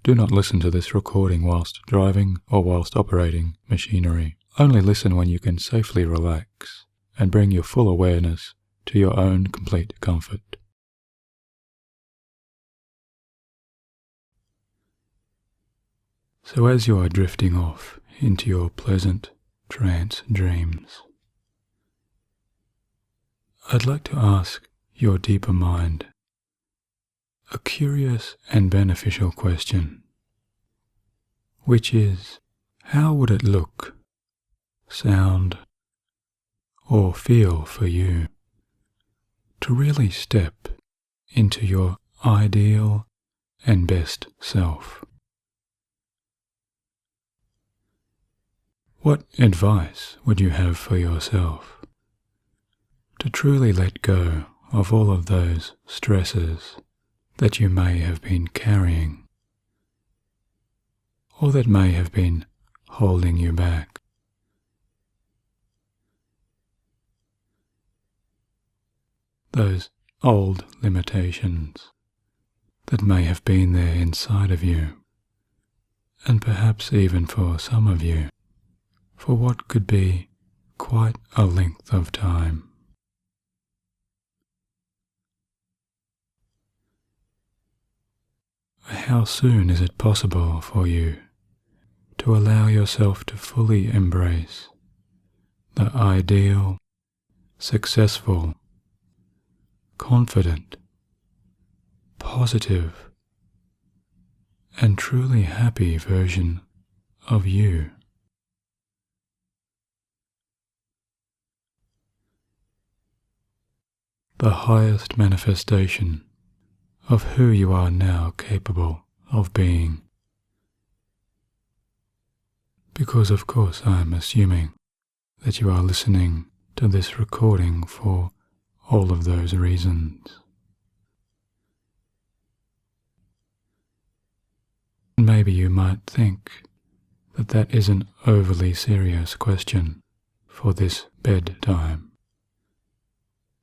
Do not listen to this recording whilst driving or whilst operating machinery. Only listen when you can safely relax and bring your full awareness to your own complete comfort. So as you are drifting off into your pleasant trance dreams, I'd like to ask your deeper mind a curious and beneficial question, which is, how would it look, sound, or feel for you to really step into your ideal and best self? What advice would you have for yourself to truly let go of all of those stresses that you may have been carrying, or that may have been holding you back? Those old limitations that may have been there inside of you, and perhaps even for some of you, for what could be quite a length of time. How soon is it possible for you to allow yourself to fully embrace the ideal, successful, confident, positive, and truly happy version of you? The highest manifestation of who you are now capable of being. Because of course I am assuming that you are listening to this recording for all of those reasons. Maybe you might think that that is an overly serious question for this bedtime,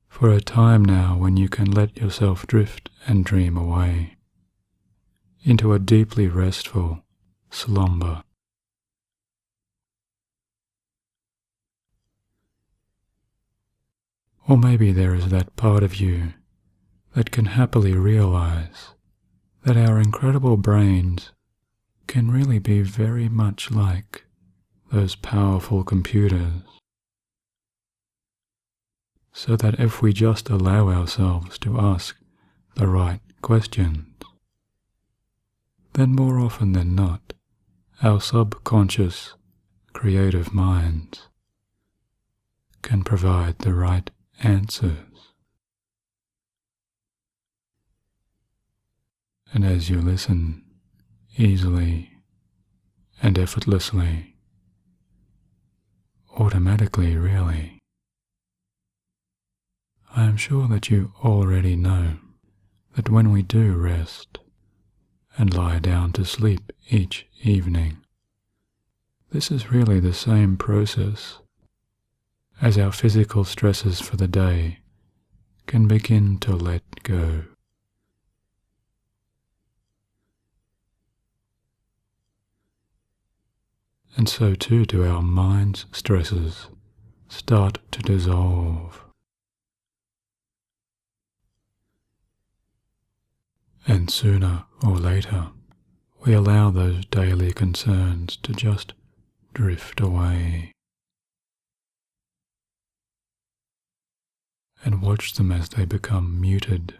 for a time now when you can let yourself drift and dream away into a deeply restful slumber. Or maybe there is that part of you that can happily realize that our incredible brains can really be very much like those powerful computers, so that if we just allow ourselves to ask the right questions, then more often than not, our subconscious creative minds can provide the right answers. And as you listen easily and effortlessly, automatically really, I am sure that you already know that when we do rest and lie down to sleep each evening, this is really the same process as our physical stresses for the day can begin to let go. And so too do our mind's stresses start to dissolve. And sooner or later, we allow those daily concerns to just drift away and watch them as they become muted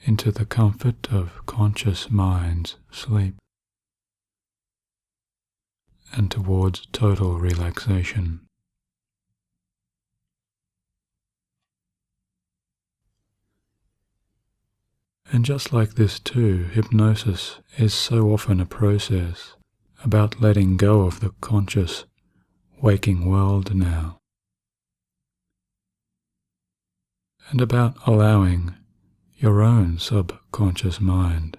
into the comfort of conscious mind's sleep and towards total relaxation. And just like this too, hypnosis is so often a process about letting go of the conscious, waking world now, and about allowing your own subconscious mind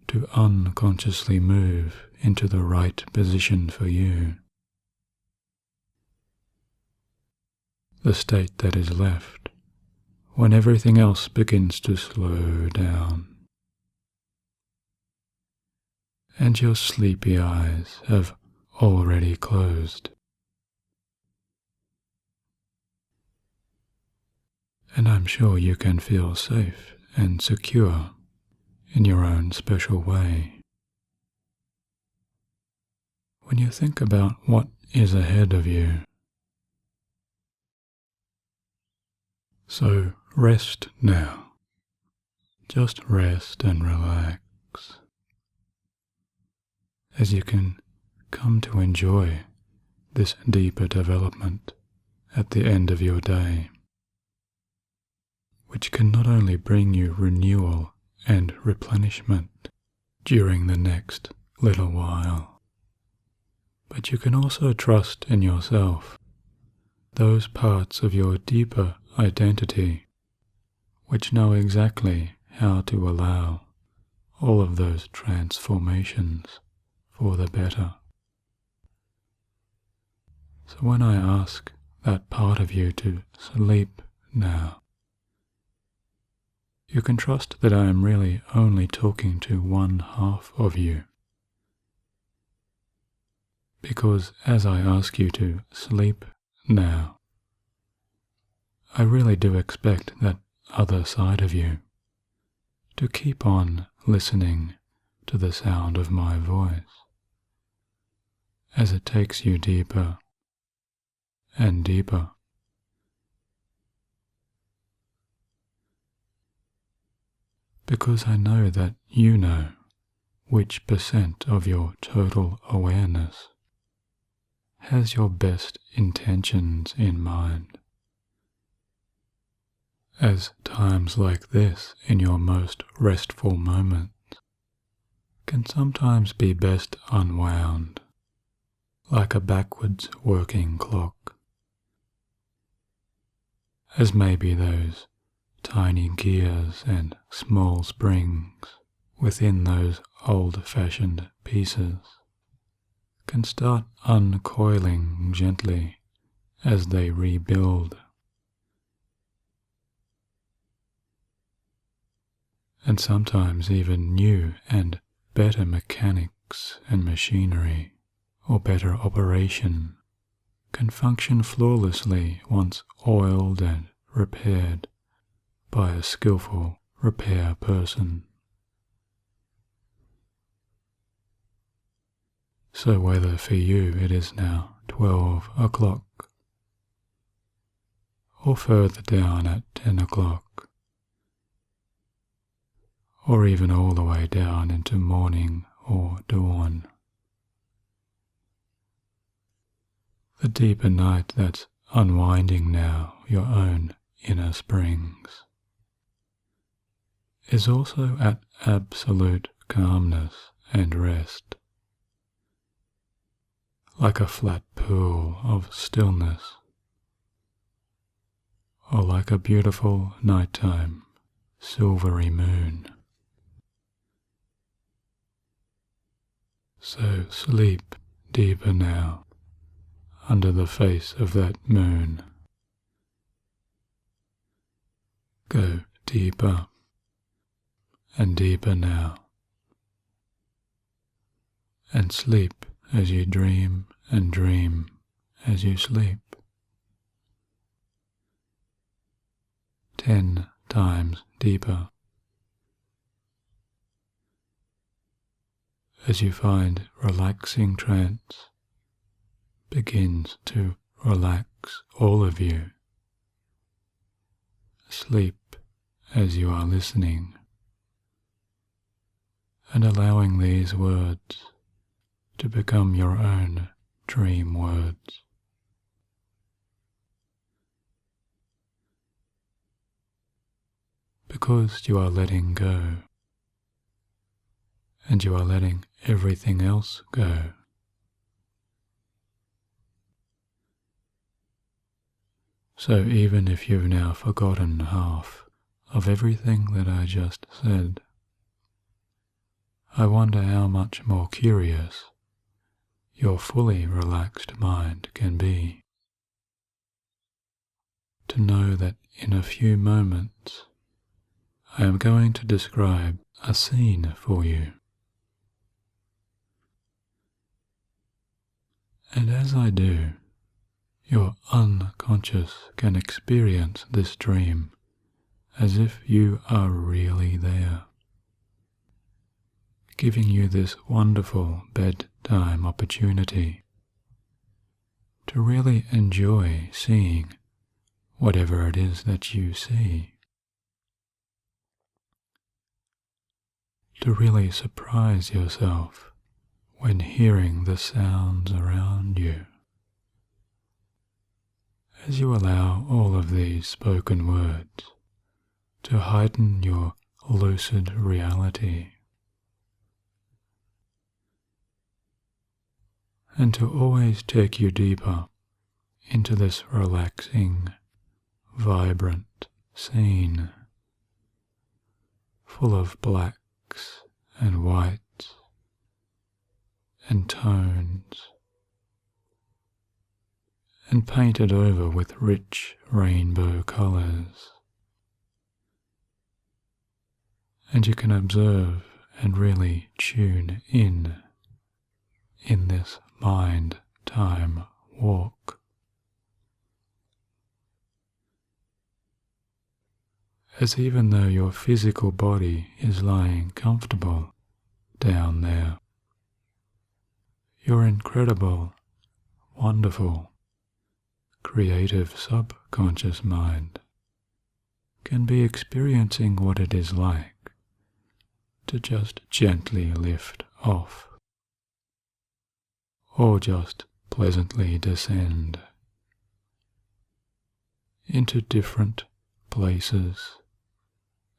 to unconsciously move into the right position for you, the state that is left when everything else begins to slow down. and your sleepy eyes have already closed. And I'm sure you can feel safe and secure in your own special way. When you think about what is ahead of you. So rest now. Just rest and relax as you can come to enjoy this deeper development at the end of your day, which can not only bring you renewal and replenishment during the next little while, but you can also trust in yourself, those parts of your deeper identity which know exactly how to allow all of those transformations for the better. So when I ask that part of you to sleep now, you can trust that I am really only talking to one half of you. Because as I ask you to sleep now, I really do expect that other side of you to keep on listening to the sound of my voice as it takes you deeper and deeper. Because I know that you know which percent of your total awareness has your best intentions in mind. As times like this in your most restful moments can sometimes be best unwound, like a backwards working clock, as maybe those tiny gears and small springs within those old-fashioned pieces can start uncoiling gently as they rebuild. And sometimes even new and better mechanics and machinery or better operation can function flawlessly once oiled and repaired by a skillful repair person. So whether for you it is now 12 o'clock, or further down at 10 o'clock, or even all the way down into morning or dawn, the deeper night that's unwinding now your own inner springs is also at absolute calmness and rest, like a flat pool of stillness, or like a beautiful nighttime silvery moon. So sleep deeper now under the face of that moon. Go deeper and deeper now, and sleep as you dream and dream as you sleep. 10 times deeper as you find relaxing trance begins to relax all of you. Sleep as you are listening and allowing these words to become your own dream words. Because you are letting go, and you are letting everything else go. So even if you've now forgotten half of everything that I just said, I wonder how much more curious your fully relaxed mind can be to know that in a few moments I am going to describe a scene for you, And as I do, your unconscious can experience this dream as if you are really there, giving you this wonderful bedtime opportunity to really enjoy seeing whatever it is that you see, to really surprise yourself when hearing the sounds around you, as you allow all of these spoken words to heighten your lucid reality and to always take you deeper into this relaxing, vibrant scene full of blacks and whites and tones, and painted over with rich rainbow colours. And you can observe and really tune in this mind-time walk, as even though your physical body is lying comfortable down there, your incredible, wonderful, creative subconscious mind can be experiencing what it is like to just gently lift off, or just pleasantly descend into different places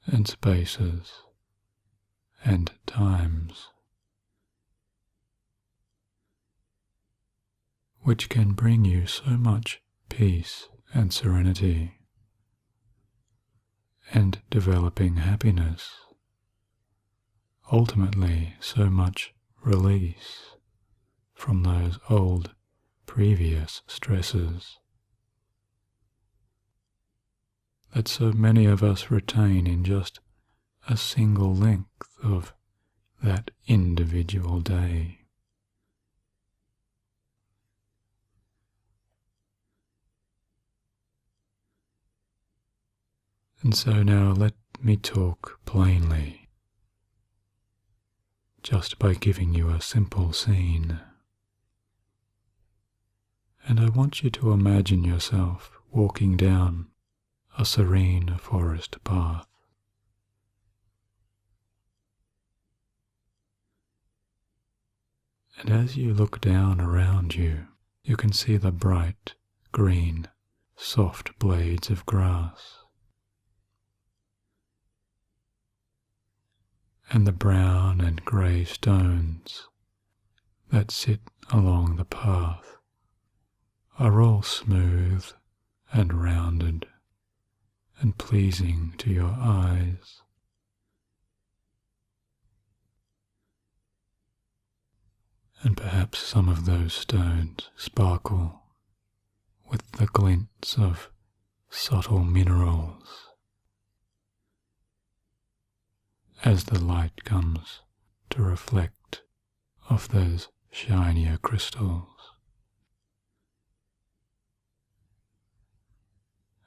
and spaces and times, which can bring you so much peace and serenity and developing happiness, ultimately so much release from those old previous stresses that so many of us retain in just a single length of that individual day. And so now let me talk plainly, just by giving you a simple scene. And I want you to imagine yourself walking down a serene forest path. And as you look down around you, you can see the bright, green, soft blades of grass, and the brown and grey stones that sit along the path are all smooth and rounded and pleasing to your eyes. And perhaps some of those stones sparkle with the glints of subtle minerals as the light comes to reflect off those shinier crystals.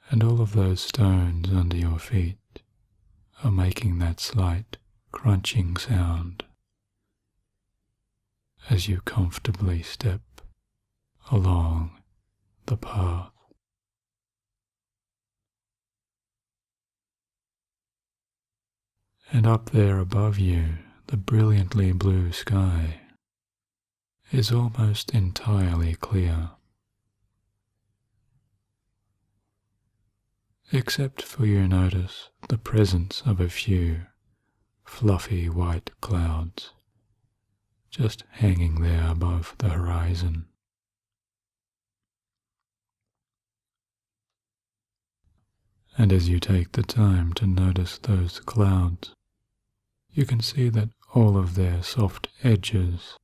And all of those stones under your feet are making that slight crunching sound as you comfortably step along the path. And up there above you, the brilliantly blue sky is almost entirely clear, except for you notice the presence of a few fluffy white clouds just hanging there above the horizon. And as you take the time to notice those clouds, you can see that all of their soft edges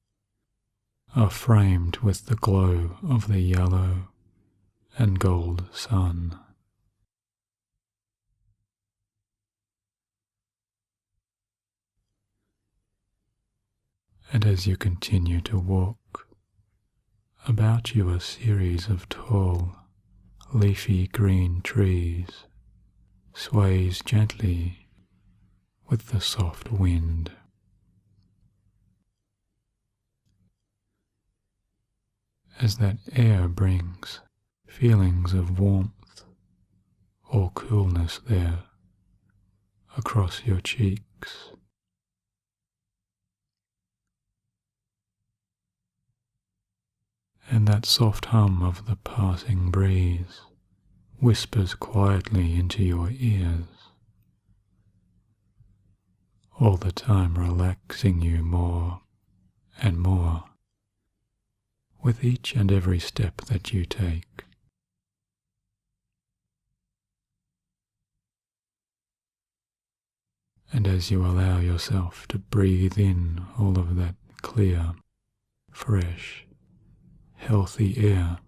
are framed with the glow of the yellow and gold sun. And as you continue to walk about you a series of tall, leafy green trees sways gently with the soft wind. As that air brings feelings of warmth or coolness there across your cheeks. And that soft hum of the passing breeze whispers quietly into your ears, all the time relaxing you more and more with each and every step that you take. And as you allow yourself to breathe in all of that clear, fresh, healthy air,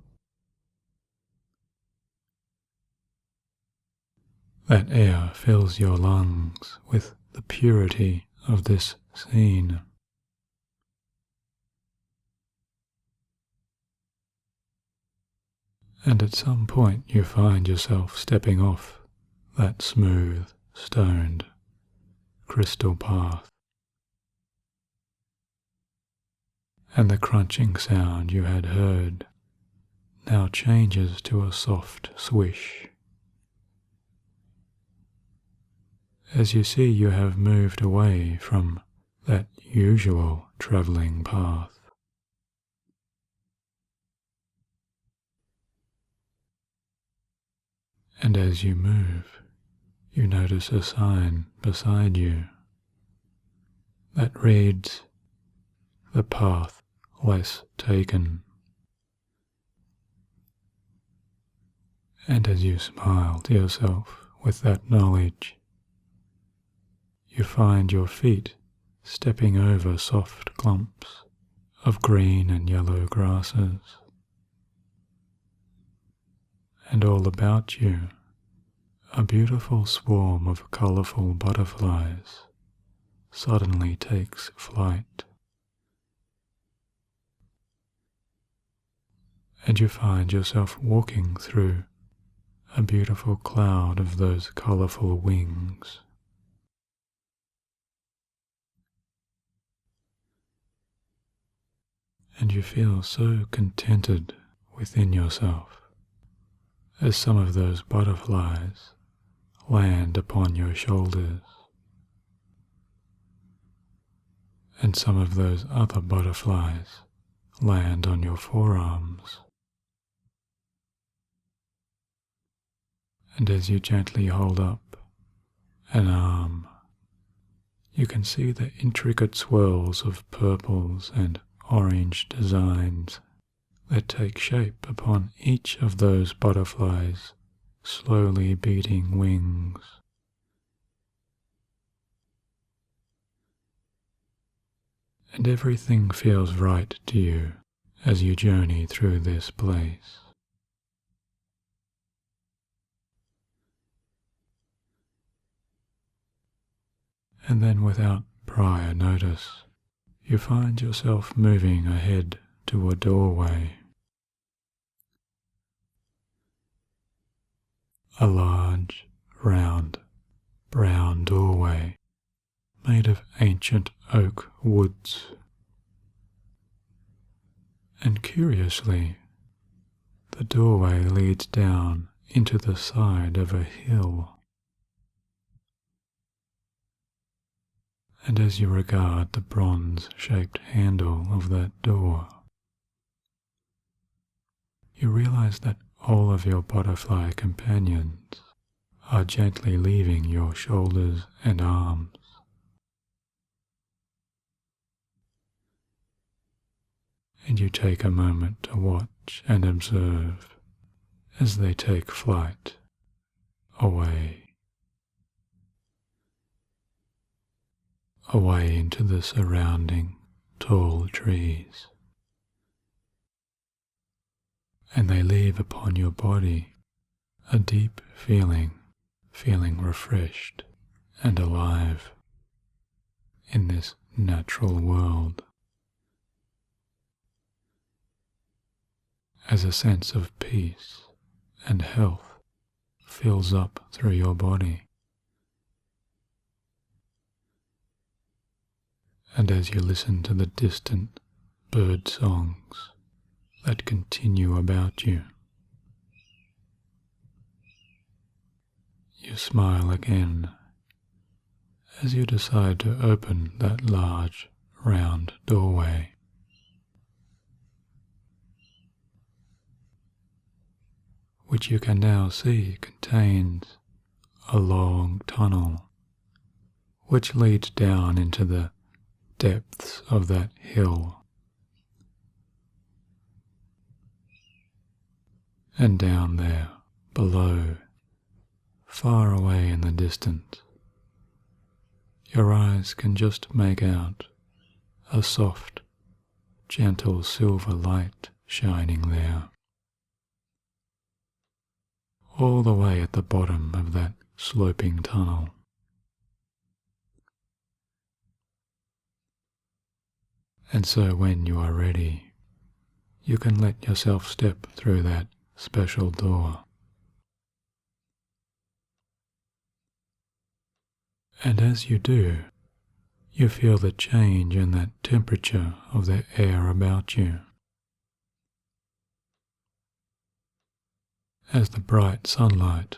that air fills your lungs with the purity of this scene. And at some point you find yourself stepping off that smooth, stoned, crystal path. And the crunching sound you had heard now changes to a soft swish, as you see you have moved away from that usual travelling path. And as you move, you notice a sign beside you that reads, "The path less taken." And as you smile to yourself with that knowledge, you find your feet stepping over soft clumps of green and yellow grasses. And all about you, a beautiful swarm of colourful butterflies suddenly takes flight. And you find yourself walking through a beautiful cloud of those colourful wings. And you feel so contented within yourself as some of those butterflies land upon your shoulders, and some of those other butterflies land on your forearms. And as you gently hold up an arm, you can see the intricate swirls of purples and orange designs that take shape upon each of those butterflies' slowly beating wings. And everything feels right to you as you journey through this place. And then without prior notice, you find yourself moving ahead to a doorway. A large, round, brown doorway made of ancient oak woods. And curiously, the doorway leads down into the side of a hill. And as you regard the bronze-shaped handle of that door, you realize that all of your butterfly companions are gently leaving your shoulders and arms. And you take a moment to watch and observe as they take flight away into the surrounding tall trees. And they leave upon your body a deep feeling refreshed and alive in this natural world. as a sense of peace and health fills up through your body. And as you listen to the distant bird songs that continue about you, you smile again as you decide to open that large, round doorway. Which you can now see contains a long tunnel which leads down into the depths of that hill. And down there, below, far away in the distance, your eyes can just make out a soft, gentle silver light shining there. All the way at the bottom of that sloping tunnel. And so when you are ready, you can let yourself step through that special door. And as you do, you feel the change in that temperature of the air about you. As the bright sunlight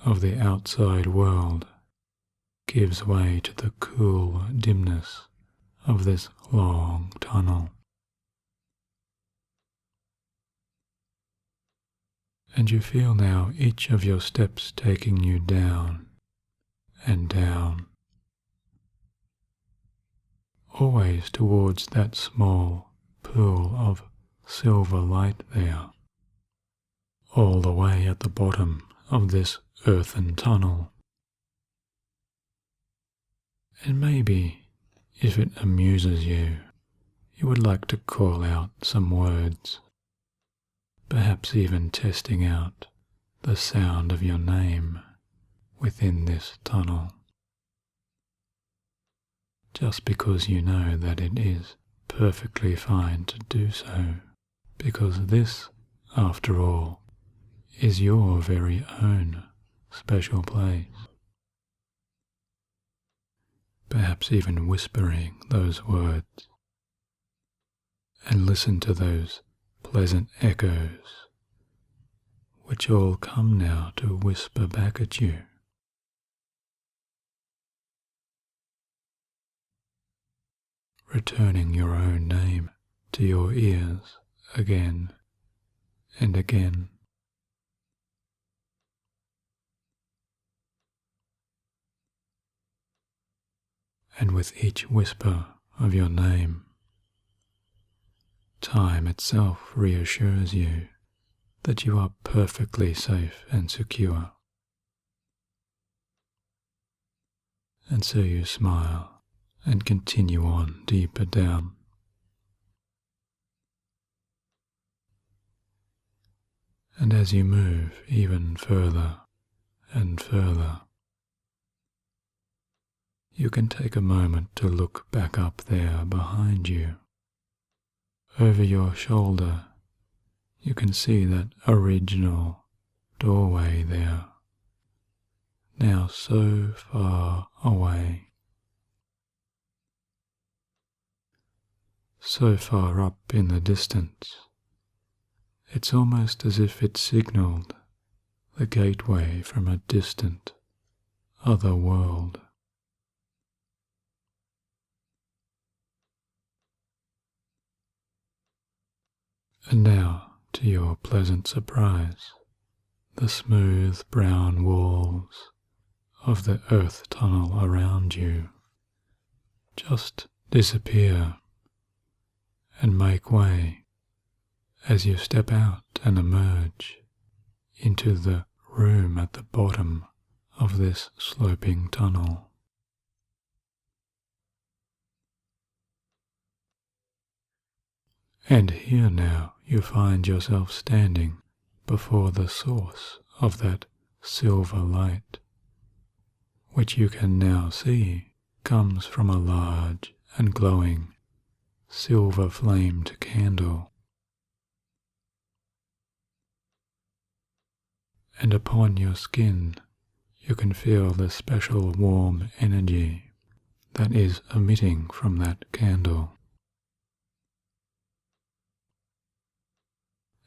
of the outside world gives way to the cool dimness of this long tunnel. And you feel now each of your steps taking you down and down, always towards that small pool of silver light there, all the way at the bottom of this earthen tunnel. And maybe, if it amuses you, you would like to call out some words, perhaps even testing out the sound of your name within this tunnel, just because you know that it is perfectly fine to do so, because this, after all, is your very own special place. Perhaps even whispering those words, and listen to those pleasant echoes, which all come now to whisper back at you. Returning your own name to your ears again and again. And with each whisper of your name, time itself reassures you that you are perfectly safe and secure. And so you smile and continue on deeper down. And as you move even further and further, you can take a moment to look back up there behind you. Over your shoulder, you can see that original doorway there, now so far away, so far up in the distance. It's almost as if it signaled the gateway from a distant other world. And now, to your pleasant surprise, the smooth brown walls of the earth tunnel around you just disappear and make way as you step out and emerge into the room at the bottom of this sloping tunnel. And here now you find yourself standing before the source of that silver light, which you can now see comes from a large and glowing silver-flamed candle. and upon your skin you can feel the special warm energy that is emitting from that candle.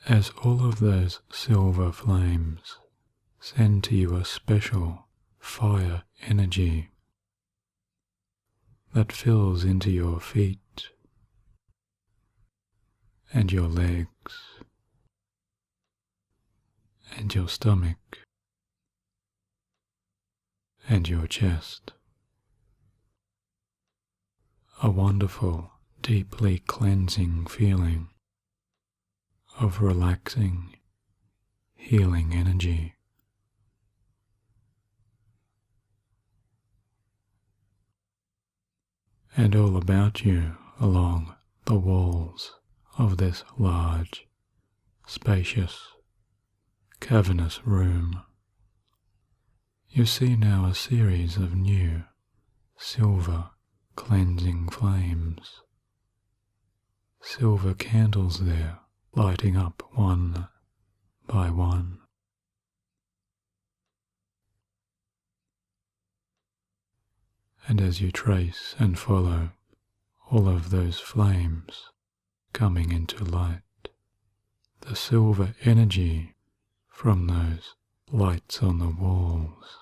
As all of those silver flames send to you a special fire energy that fills into your feet and your legs and your stomach and your chest. A wonderful, deeply cleansing feeling of relaxing, healing energy. And all about you along the walls of this large, spacious, cavernous room, you see now a series of new, silver, cleansing flames. Silver candles there, lighting up one by one. And as you trace and follow all of those flames coming into light, the silver energy from those lights on the walls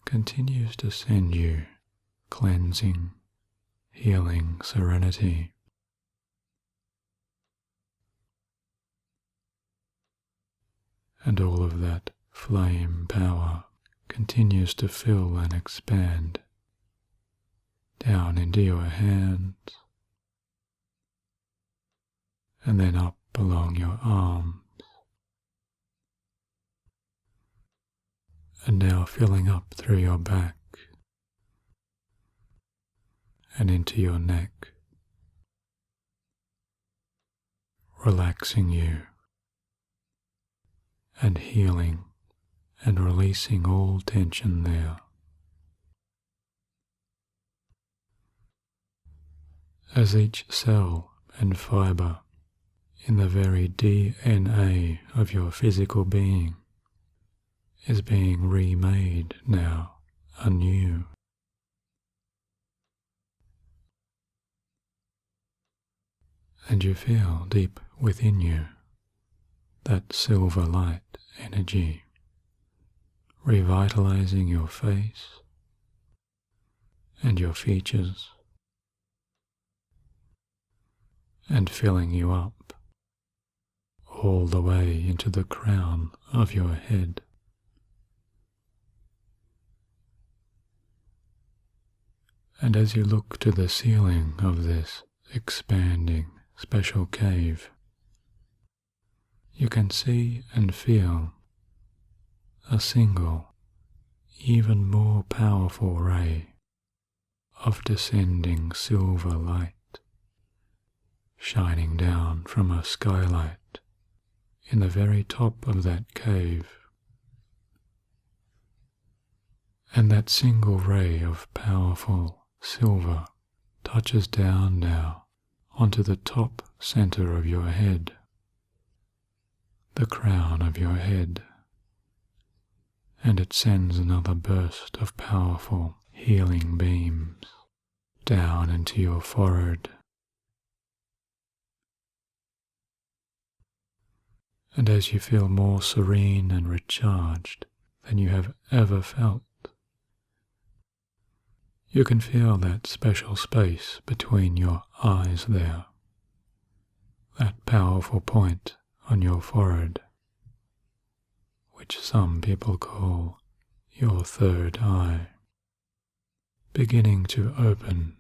continues to send you cleansing, healing serenity. And all of that flame power continues to fill and expand down into your hands and then up along your arms, and now filling up through your back and into your neck, relaxing you and healing and releasing all tension there. As each cell and fibre in the very DNA of your physical being is being remade now anew. And you feel deep within you that silver light energy revitalizing your face and your features and filling you up all the way into the crown of your head. And as you look to the ceiling of this expanding special cave, you can see and feel a single, even more powerful ray of descending silver light shining down from a skylight in the very top of that cave. And that single ray of powerful silver touches down now onto the top center of your head, the crown of your head, and it sends another burst of powerful healing beams down into your forehead. And as you feel more serene and recharged than you have ever felt, you can feel that special space between your eyes there, that powerful point on your forehead, which some people call your third eye, beginning to open.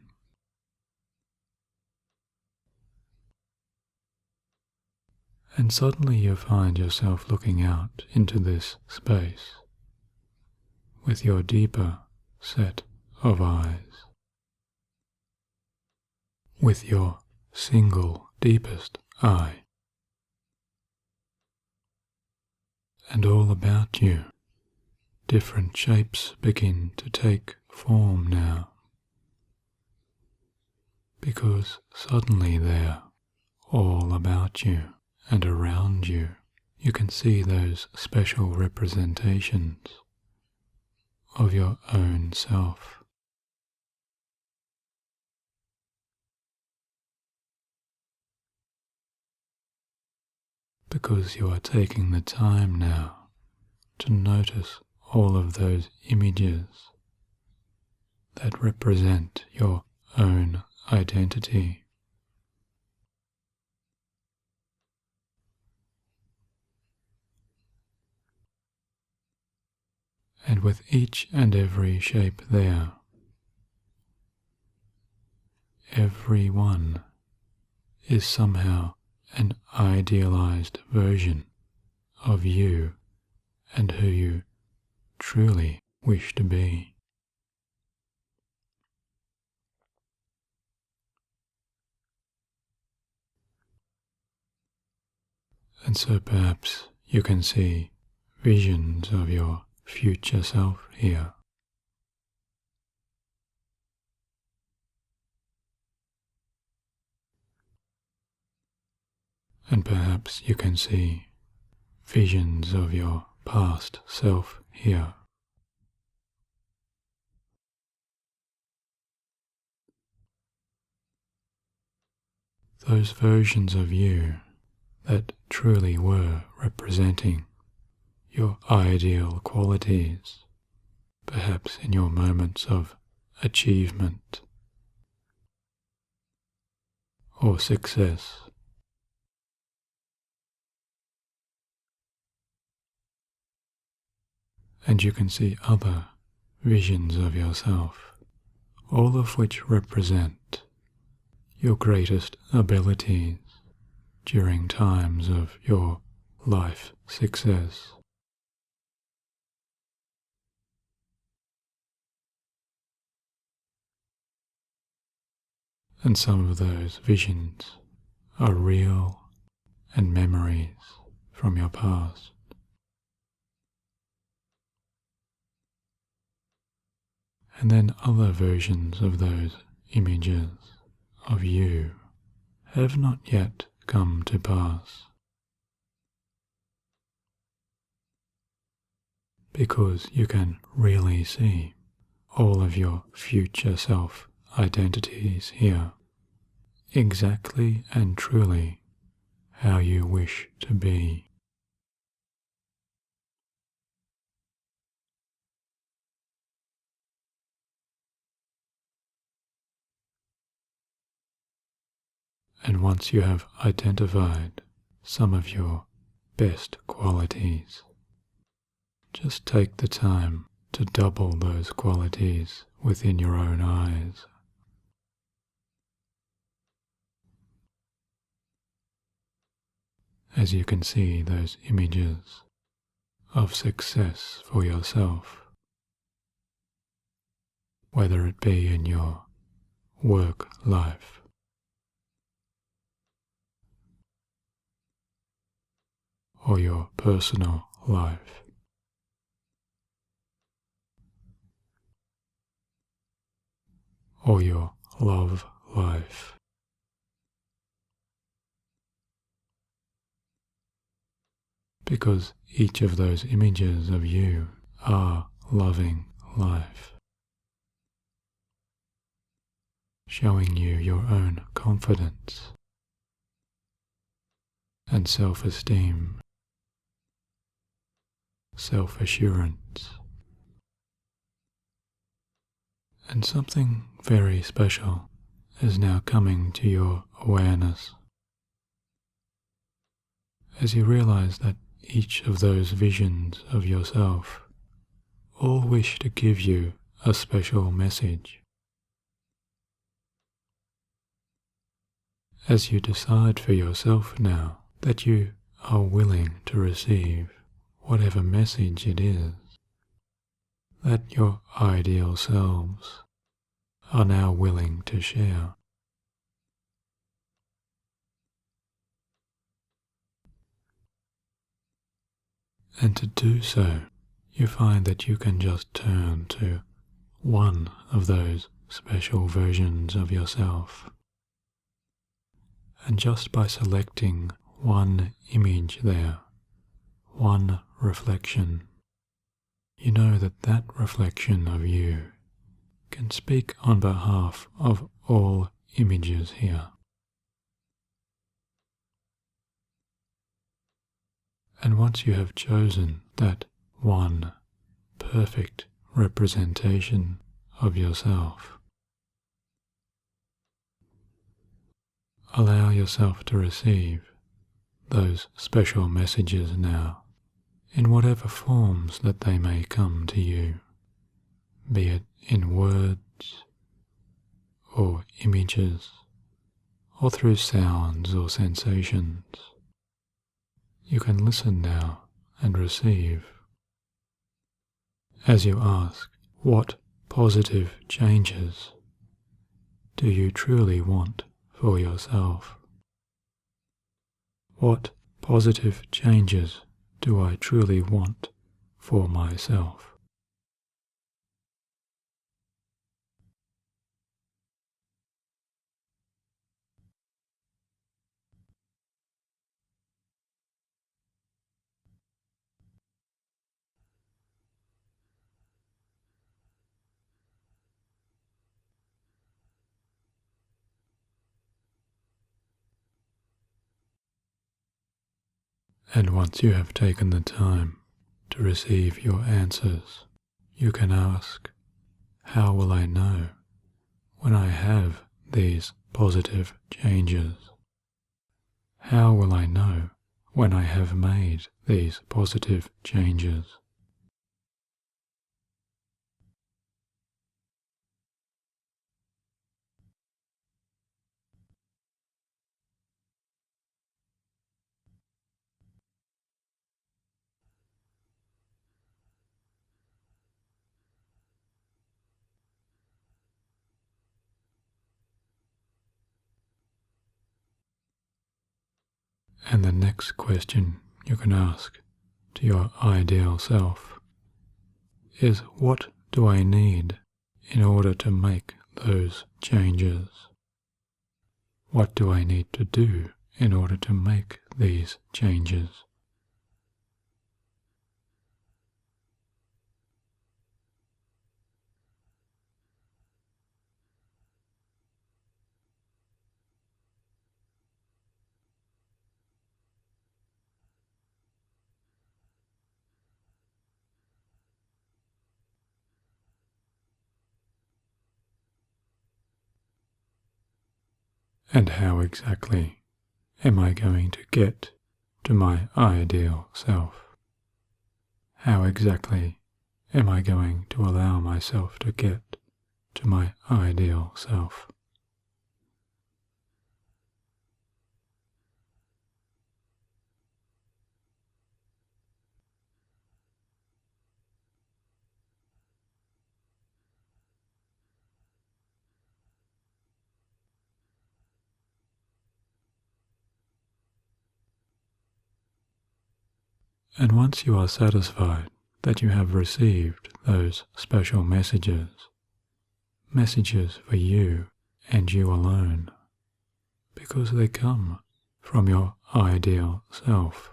And suddenly you find yourself looking out into this space with your deeper set of eyes, with your single deepest eye. And all about you, different shapes begin to take form now, because suddenly there, all about you and around you you can see those special representations of your own self. Because you are taking the time now to notice all of those images that represent your own identity. And with each and every shape there, every one is somehow an idealized version of you and who you truly wish to be. And so perhaps you can see visions of your future self here. And perhaps you can see visions of your past self here. Those versions of you that truly were representing your ideal qualities, perhaps in your moments of achievement or success. And you can see other visions of yourself, all of which represent your greatest abilities during times of your life success. And some of those visions are real and memories from your past. And then other versions of those images of you have not yet come to pass, because you can really see all of your future self identities here, exactly and truly how you wish to be. And once you have identified some of your best qualities, just take the time to double those qualities within your own eyes. As you can see those images of success for yourself, whether it be in your work life or your personal life, or your love life. Because each of those images of you are loving life, showing you your own confidence and self-esteem, self-assurance, and something very special is now coming to your awareness as you realize that each of those visions of yourself all wish to give you a special message. As you decide for yourself now that you are willing to receive whatever message it is that your ideal selves are now willing to share. And to do so, you find that you can just turn to one of those special versions of yourself. And just by selecting one image there, one reflection, you know that that reflection of you can speak on behalf of all images here. And once you have chosen that one perfect representation of yourself, allow yourself to receive those special messages now, in whatever forms that they may come to you, be it in words or images or through sounds or sensations. You can listen now and receive. As you ask, what positive changes do you truly want for yourself? What positive changes do I truly want for myself? And once you have taken the time to receive your answers, you can ask, how will I know when I have these positive changes? How will I know when I have made these positive changes? And the next question you can ask to your ideal self is, what do I need in order to make those changes? What do I need to do in order to make these changes? And how exactly am I going to get to my ideal self? How exactly am I going to allow myself to get to my ideal self? And once you are satisfied that you have received those special messages, messages for you and you alone, because they come from your ideal self,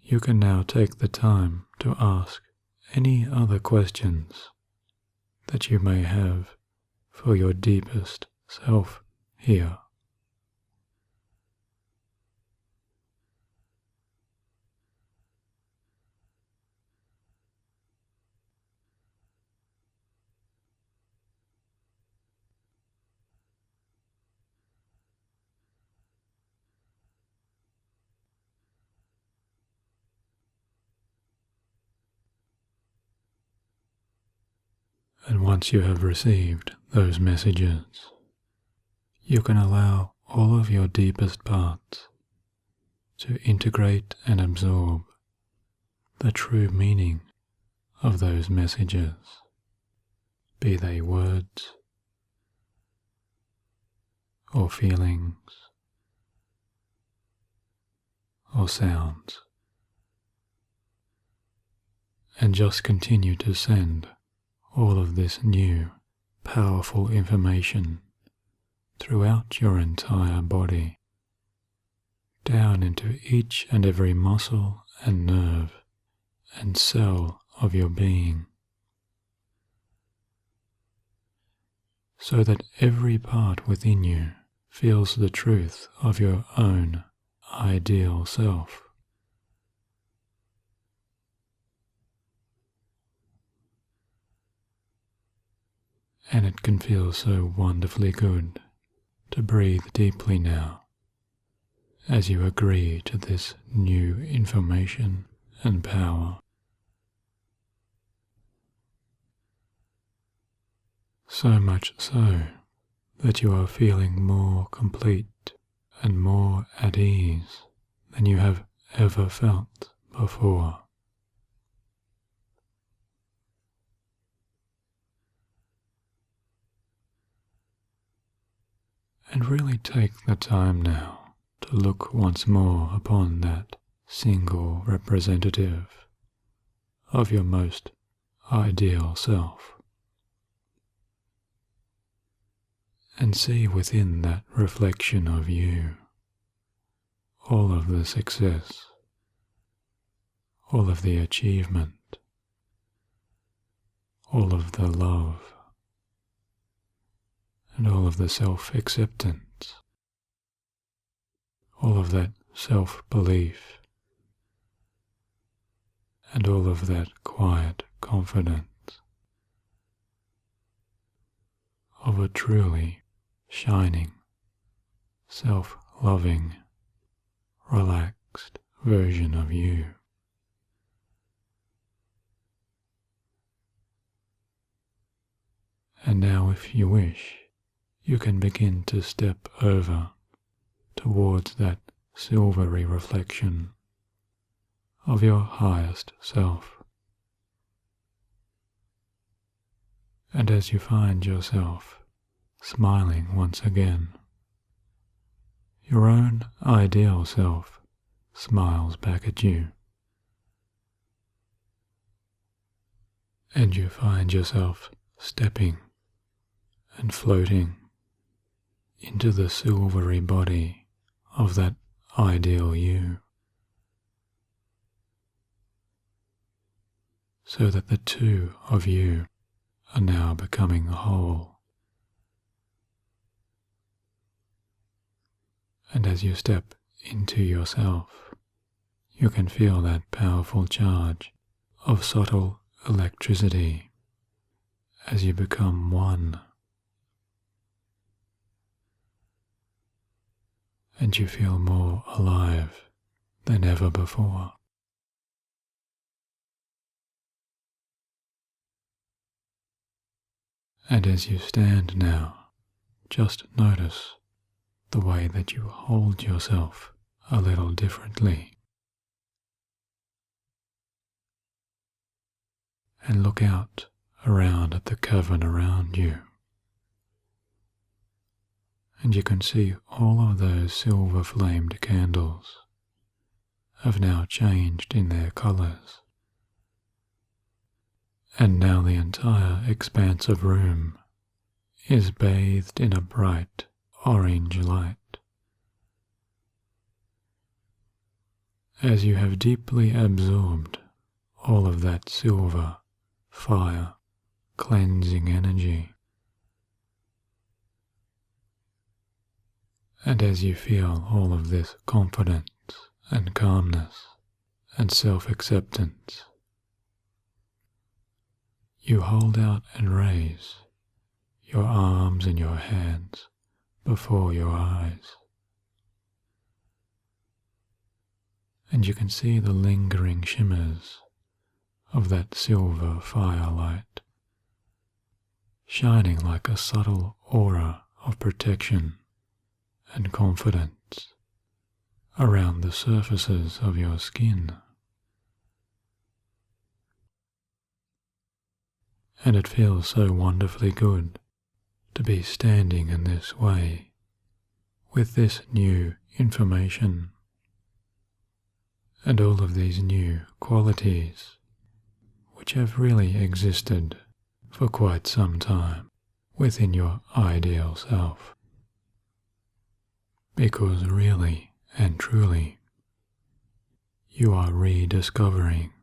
you can now take the time to ask any other questions that you may have for your deepest self here. And once you have received those messages, you can allow all of your deepest parts to integrate and absorb the true meaning of those messages, be they words or feelings or sounds, and just continue to send all of this new, powerful information throughout your entire body, down into each and every muscle and nerve and cell of your being, so that every part within you feels the truth of your own ideal self. And it can feel so wonderfully good to breathe deeply now as you agree to this new information and power. So much so that you are feeling more complete and more at ease than you have ever felt before. And really take the time now to look once more upon that single representative of your most ideal self, and see within that reflection of you all of the success, all of the achievement, all of the love, and all of the self-acceptance, all of that self-belief, and all of that quiet confidence of a truly shining, self-loving, relaxed version of you. And now, if you wish, you can begin to step over towards that silvery reflection of your highest self. And as you find yourself smiling once again, your own ideal self smiles back at you, and you find yourself stepping and floating into the silvery body of that ideal you, so that the two of you are now becoming whole. And as you step into yourself, you can feel that powerful charge of subtle electricity as you become one. And you feel more alive than ever before. And as you stand now, just notice the way that you hold yourself a little differently. And look out around at the cavern around you. And you can see all of those silver-flamed candles have now changed in their colours. And now the entire expanse of room is bathed in a bright orange light. As you have deeply absorbed all of that silver, fire, cleansing energy, and as you feel all of this confidence and calmness and self-acceptance, you hold out and raise your arms and your hands before your eyes. And you can see the lingering shimmers of that silver firelight, shining like a subtle aura of protection and confidence around the surfaces of your skin. And it feels so wonderfully good to be standing in this way with this new information and all of these new qualities which have really existed for quite some time within your ideal self. Because really and truly, you are rediscovering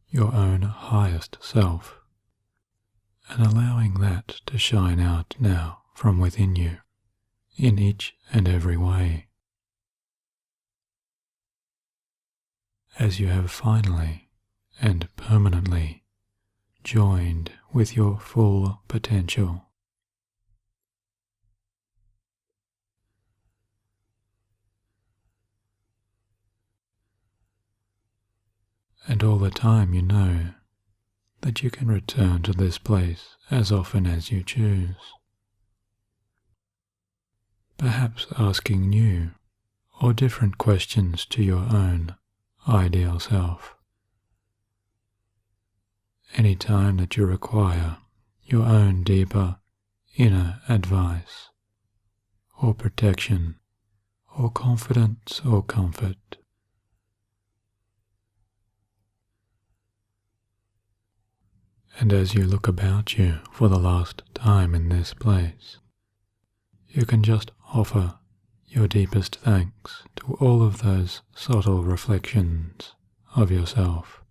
your own highest self and allowing that to shine out now from within you in each and every way. As you have finally and permanently joined with your full potential. And all the time you know that you can return to this place as often as you choose. Perhaps asking new or different questions to your own ideal self. Any time that you require your own deeper inner advice or protection or confidence or comfort. And as you look about you for the last time in this place, you can just offer your deepest thanks to all of those subtle reflections of yourself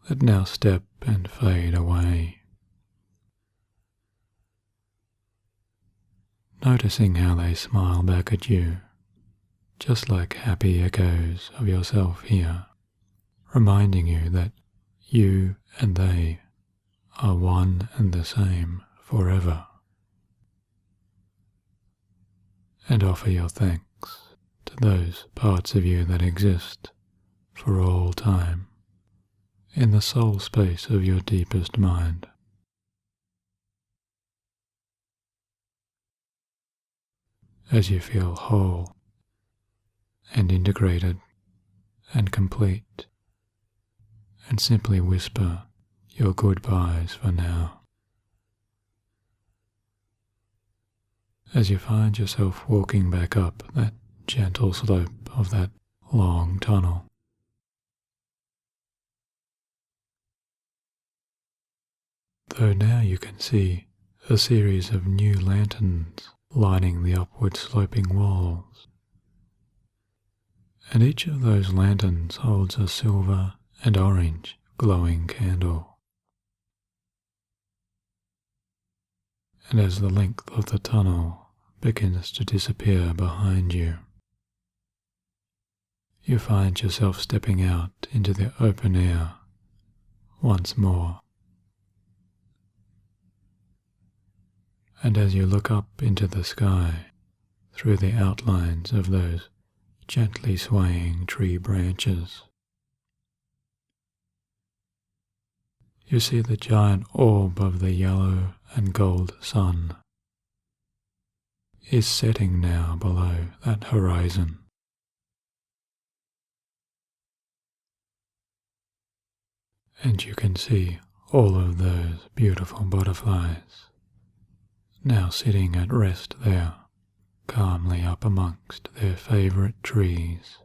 that now step and fade away. Noticing how they smile back at you, just like happy echoes of yourself here, reminding you that you and they are one and the same forever. And offer your thanks to those parts of you that exist for all time in the soul space of your deepest mind. As you feel whole and integrated and complete, and simply whisper your goodbyes for now. As you find yourself walking back up that gentle slope of that long tunnel. Though now you can see a series of new lanterns lining the upward sloping walls, and each of those lanterns holds a silver and orange glowing candle. And as the length of the tunnel begins to disappear behind you, you find yourself stepping out into the open air once more. And as you look up into the sky through the outlines of those gently swaying tree branches, you see the giant orb of the yellow and gold sun is setting now below that horizon. And you can see all of those beautiful butterflies now sitting at rest there, calmly up amongst their favorite trees.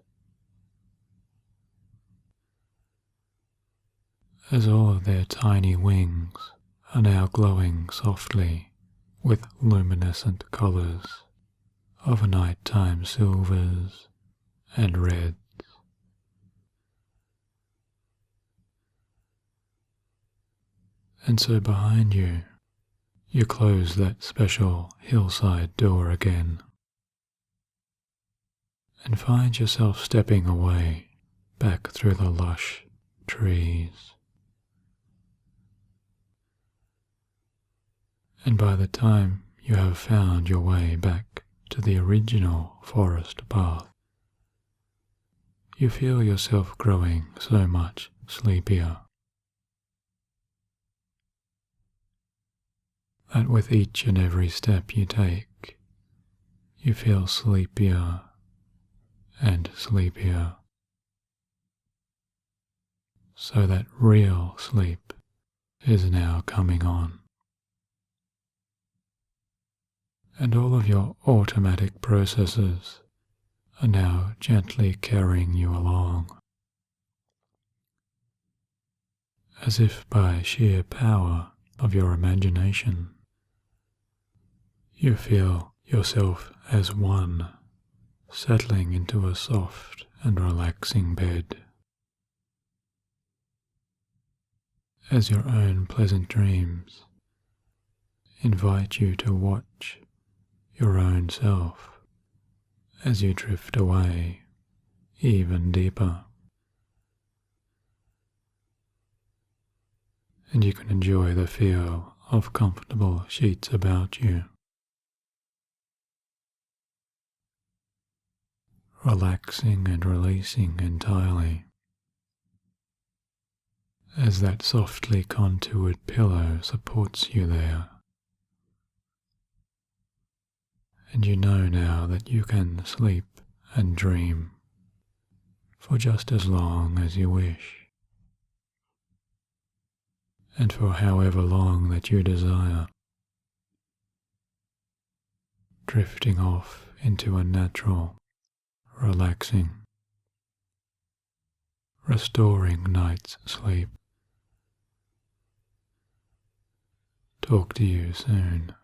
As all of their tiny wings are now glowing softly with luminescent colors of nighttime silvers and reds. And so behind you, you close that special hillside door again and find yourself stepping away back through the lush trees. And by the time you have found your way back to the original forest path, you feel yourself growing so much sleepier. That with each and every step you take, you feel sleepier and sleepier, so that real sleep is now coming on. And all of your automatic processes are now gently carrying you along, as if by sheer power of your imagination. You feel yourself as one, settling into a soft and relaxing bed. As your own pleasant dreams invite you to watch your own self as you drift away even deeper. And you can enjoy the feel of comfortable sheets about you, relaxing and releasing entirely, as that softly contoured pillow supports you there. And you know now that you can sleep and dream for just as long as you wish, and for however long that you desire, drifting off into a natural, relaxing, restoring night's sleep. Talk to you soon.